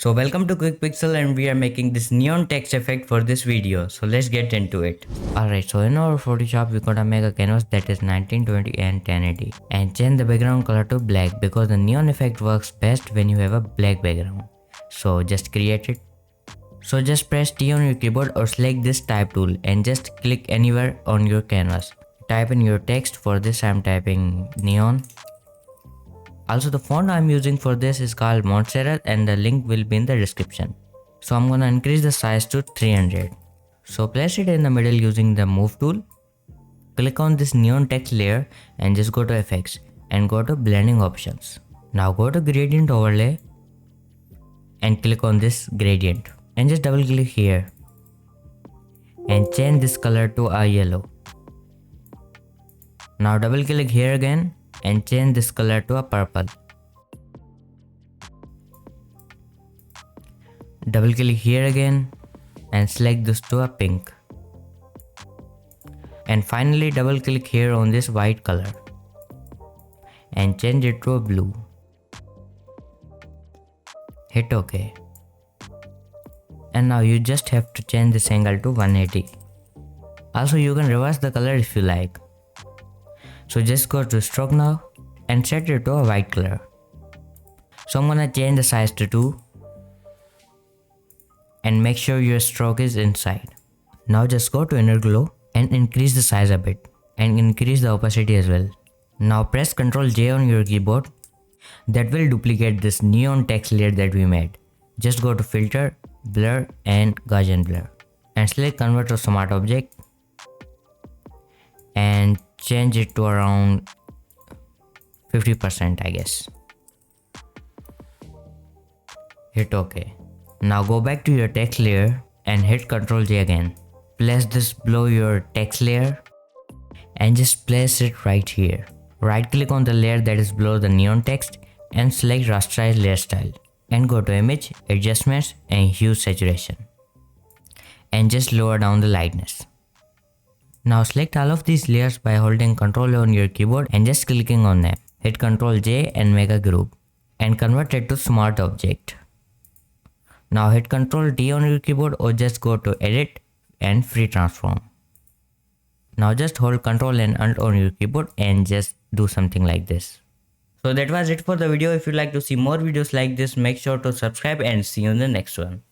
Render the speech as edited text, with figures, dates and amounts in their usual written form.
So welcome to QuickPixel and we are making this neon text effect for this video. So let's get into it. Alright, so in our Photoshop we're gonna make a canvas that is 1920 and 1080 and change the background color to black because the neon effect works best when you have a black background. So just create it. So just press T on your keyboard or select this type tool and just click anywhere on your canvas. Type in your text. For this I'm typing neon. Also the font I'm using for this is called Montserrat and the link will be in the description. So I'm gonna increase the size to 300. So place it in the middle using the move tool. Click on this neon text layer and just go to effects and go to blending options. Now go to gradient overlay and click on this gradient and just double click here and change this color to a yellow. Now double click here again and change this color to a purple. Double click here again and select this to a pink. And finally double click here on this white color and change it to a blue. Hit OK. And now you just have to change this angle to 180. Also you can reverse the color if you like. So just go to stroke now and set it to a white color. So I'm gonna change the size to 2 and make sure your stroke is inside. Now just go to inner glow and increase the size a bit and increase the opacity as well. Now press Ctrl J on your keyboard. That will duplicate this neon text layer that we made. Just go to filter, blur and Gaussian blur and select convert to smart object and change it to around 50% I guess. Hit OK. Now go back to your text layer and hit Ctrl J again. Place this below your text layer and just place it right here. Right click on the layer that is below the neon text and select rasterize layer style and go to image, adjustments and hue saturation and just lower down the lightness. Now select all of these layers by holding Ctrl on your keyboard and just clicking on them. Hit Ctrl J and make a group and convert it to smart object. Now hit Ctrl T on your keyboard or just go to edit and free transform. Now just hold Ctrl and Alt on your keyboard and just do something like this. So that was it for the video. If you'd like to see more videos like this, make sure to subscribe and see you in the next one.